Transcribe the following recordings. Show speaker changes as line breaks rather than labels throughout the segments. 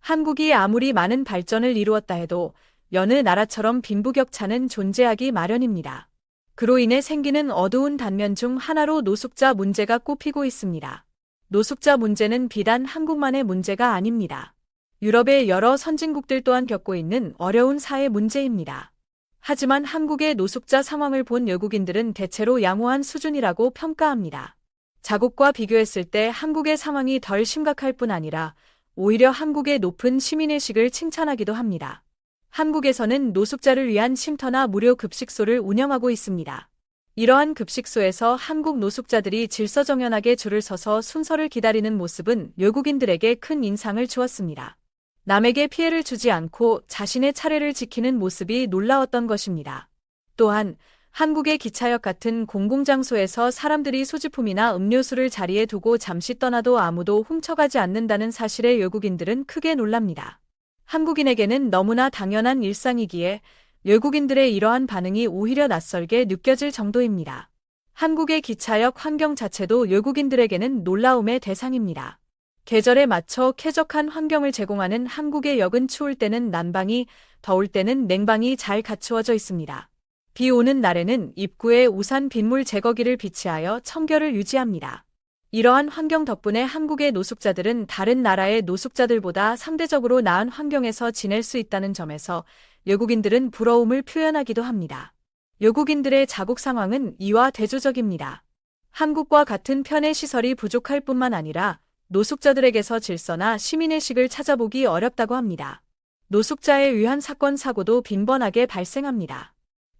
한국이 아무리 많은 발전을 이루었다 해도 여느 나라처럼 빈부격차는 존재하기 마련입니다. 그로 인해 생기는 어두운 단면 중 하나로 노숙자 문제가 꼽히고 있습니다. 노숙자 문제는 비단 한국만의 문제가 아닙니다. 유럽의 여러 선진국들 또한 겪고 있는 어려운 사회 문제입니다. 하지만 한국의 노숙자 상황을 본 외국인들은 대체로 양호한 수준이라고 평가합니다. 자국과 비교했을 때 한국의 상황이 덜 심각할 뿐 아니라 오히려 한국의 높은 시민의식을 칭찬하기도 합니다. 한국에서는 노숙자를 위한 쉼터나 무료 급식소를 운영하고 있습니다. 이러한 급식소에서 한국 노숙자들이 질서정연하게 줄을 서서 순서를 기다리는 모습은 외국인들에게 큰 인상을 주었습니다. 남에게 피해를 주지 않고 자신의 차례를 지키는 모습이 놀라웠던 것입니다. 또한 한국의 기차역 같은 공공장소에서 사람들이 소지품이나 음료수를 자리에 두고 잠시 떠나도 아무도 훔쳐가지 않는다는 사실에 외국인들은 크게 놀랍니다. 한국인에게는 너무나 당연한 일상이기에 외국인들의 이러한 반응이 오히려 낯설게 느껴질 정도입니다. 한국의 기차역 환경 자체도 외국인들에게는 놀라움의 대상입니다. 계절에 맞춰 쾌적한 환경을 제공하는 한국의 역은 추울 때는 난방이, 더울 때는 냉방이 잘 갖추어져 있습니다. 비 오는 날에는 입구에 우산 빗물 제거기를 비치하여 청결을 유지합니다. 이러한 환경 덕분에 한국의 노숙자들은 다른 나라의 노숙자들보다 상대적으로 나은 환경에서 지낼 수 있다는 점에서 외국인들은 부러움을 표현하기도 합니다. 외국인들의 자국 상황은 이와 대조적입니다. 한국과 같은 편의 시설이 부족할 뿐만 아니라 노숙자들에게서 질서나 시민의식을 찾아보기 어렵다고 합니다. 노숙자에 의한 사건 사고도 빈번하게 발생합니다.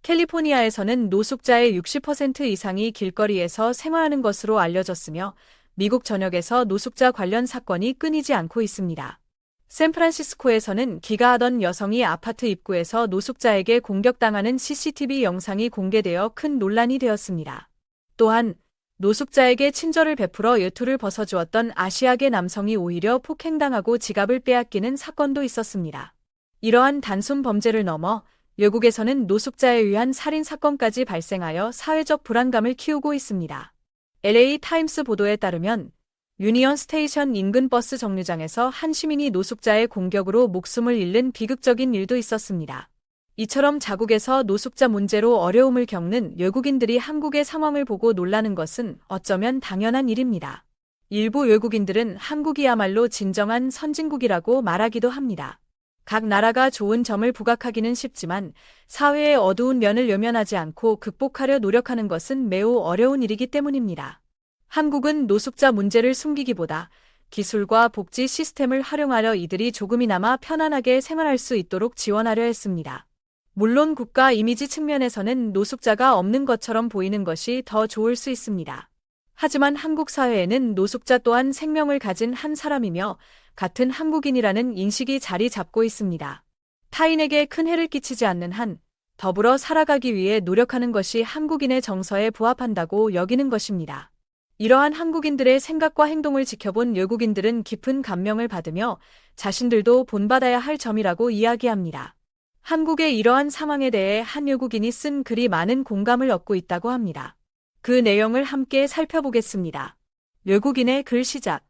캘리포니아에서는 노숙자의 60% 이상이 길거리에서 생활하는 것으로 알려졌으며 미국 전역에서 노숙자 관련 사건이 끊이지 않고 있습니다. 샌프란시스코에서는 귀가하던 여성이 아파트 입구에서 노숙자에게 공격당하는 CCTV 영상이 공개되어 큰 논란이 되었습니다. 또한 노숙자에게 친절을 베풀어 외투를 벗어주었던 아시아계 남성이 오히려 폭행당하고 지갑을 빼앗기는 사건도 있었습니다. 이러한 단순 범죄를 넘어 외국에서는 노숙자에 의한 살인 사건까지 발생하여 사회적 불안감을 키우고 있습니다. LA 타임스 보도에 따르면 유니언 스테이션 인근 버스 정류장에서 한 시민이 노숙자의 공격으로 목숨을 잃는 비극적인 일도 있었습니다. 이처럼 자국에서 노숙자 문제로 어려움을 겪는 외국인들이 한국의 상황을 보고 놀라는 것은 어쩌면 당연한 일입니다. 일부 외국인들은 한국이야말로 진정한 선진국이라고 말하기도 합니다. 각 나라가 좋은 점을 부각하기는 쉽지만 사회의 어두운 면을 외면하지 않고 극복하려 노력하는 것은 매우 어려운 일이기 때문입니다. 한국은 노숙자 문제를 숨기기보다 기술과 복지 시스템을 활용하여 이들이 조금이나마 편안하게 생활할 수 있도록 지원하려 했습니다. 물론 국가 이미지 측면에서는 노숙자가 없는 것처럼 보이는 것이 더 좋을 수 있습니다. 하지만 한국 사회에는 노숙자 또한 생명을 가진 한 사람이며 같은 한국인이라는 인식이 자리 잡고 있습니다. 타인에게 큰 해를 끼치지 않는 한 더불어 살아가기 위해 노력하는 것이 한국인의 정서에 부합한다고 여기는 것입니다. 이러한 한국인들의 생각과 행동을 지켜본 외국인들은 깊은 감명을 받으며 자신들도 본받아야 할 점이라고 이야기합니다. 한국의 이러한 상황에 대해 한 외국인이 쓴 글이 많은 공감을 얻고 있다고 합니다. 그 내용을 함께 살펴보겠습니다. 외국인의 글 시작.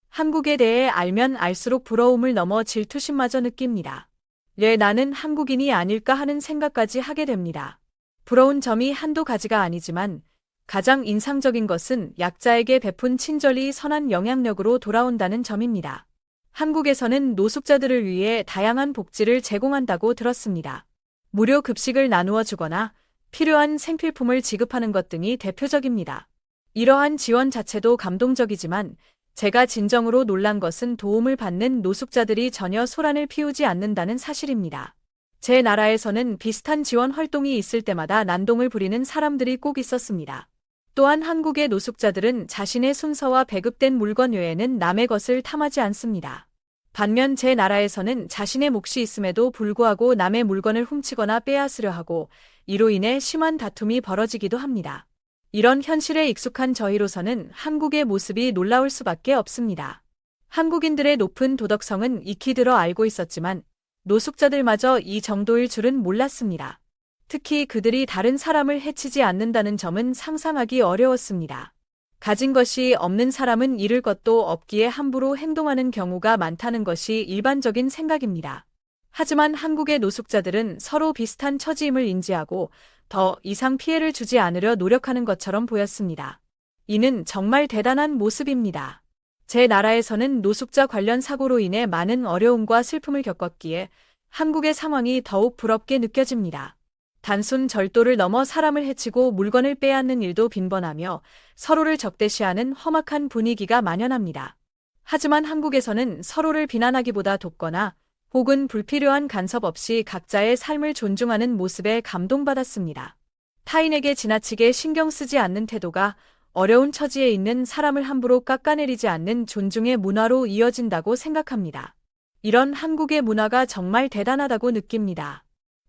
한국에 대해 알면 알수록 부러움을 넘어 질투심마저 느낍니다. 왜 나는 한국인이 아닐까 하는 생각까지 하게 됩니다. 부러운 점이 한두 가지가 아니지만 가장 인상적인 것은 약자에게 베푼 친절이 선한 영향력으로 돌아온다는 점입니다. 한국에서는 노숙자들을 위해 다양한 복지를 제공한다고 들었습니다. 무료 급식을 나누어 주거나 필요한 생필품을 지급하는 것 등이 대표적입니다. 이러한 지원 자체도 감동적이지만 제가 진정으로 놀란 것은 도움을 받는 노숙자들이 전혀 소란을 피우지 않는다는 사실입니다. 제 나라에서는 비슷한 지원 활동이 있을 때마다 난동을 부리는 사람들이 꼭 있었습니다. 또한 한국의 노숙자들은 자신의 순서와 배급된 물건 외에는 남의 것을 탐하지 않습니다. 반면 제 나라에서는 자신의 몫이 있음에도 불구하고 남의 물건을 훔치거나 빼앗으려 하고 이로 인해 심한 다툼이 벌어지기도 합니다. 이런 현실에 익숙한 저희로서는 한국의 모습이 놀라울 수밖에 없습니다. 한국인들의 높은 도덕성은 익히 들어 알고 있었지만 노숙자들마저 이 정도일 줄은 몰랐습니다. 특히 그들이 다른 사람을 해치지 않는다는 점은 상상하기 어려웠습니다. 가진 것이 없는 사람은 잃을 것도 없기에 함부로 행동하는 경우가 많다는 것이 일반적인 생각입니다. 하지만 한국의 노숙자들은 서로 비슷한 처지임을 인지하고 더 이상 피해를 주지 않으려 노력하는 것처럼 보였습니다. 이는 정말 대단한 모습입니다. 제 나라에서는 노숙자 관련 사고로 인해 많은 어려움과 슬픔을 겪었기에 한국의 상황이 더욱 부럽게 느껴집니다. 단순 절도를 넘어 사람을 해치고 물건을 빼앗는 일도 빈번하며 서로를 적대시하는 험악한 분위기가 만연합니다. 하지만 한국에서는 서로를 비난하기보다 돕거나 혹은 불필요한 간섭 없이 각자의 삶을 존중하는 모습에 감동받았습니다. 타인에게 지나치게 신경 쓰지 않는 태도가 어려운 처지에 있는 사람을 함부로 깎아내리지 않는 존중의 문화로 이어진다고 생각합니다. 이런 한국의 문화가 정말 대단하다고 느낍니다.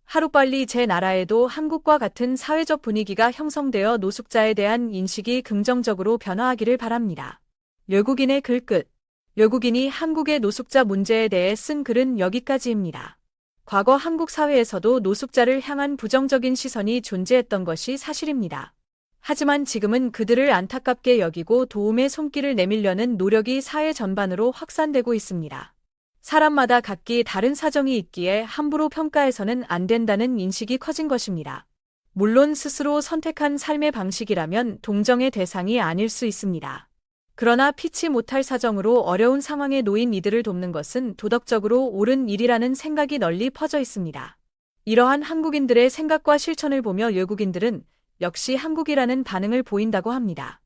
하루빨리 제 나라에도 한국과 같은 사회적 분위기가 형성되어 노숙자에 대한 인식이 긍정적으로 변화하기를 바랍니다. 외국인의 글끝. 외국인이 한국의 노숙자 문제에 대해 쓴 글은 여기까지입니다. 과거 한국 사회에서도 노숙자를 향한 부정적인 시선이 존재했던 것이 사실입니다. 하지만 지금은 그들을 안타깝게 여기고 도움의 손길을 내밀려는 노력이 사회 전반으로 확산되고 있습니다. 사람마다 각기 다른 사정이 있기에 함부로 평가해서는 안 된다는 인식이 커진 것입니다. 물론 스스로 선택한 삶의 방식이라면 동정의 대상이 아닐 수 있습니다. 그러나 피치 못할 사정으로 어려운 상황에 놓인 이들을 돕는 것은 도덕적으로 옳은 일이라는 생각이 널리 퍼져 있습니다. 이러한 한국인들의 생각과 실천을 보며 외국인들은 역시 한국이라는 반응을 보인다고 합니다.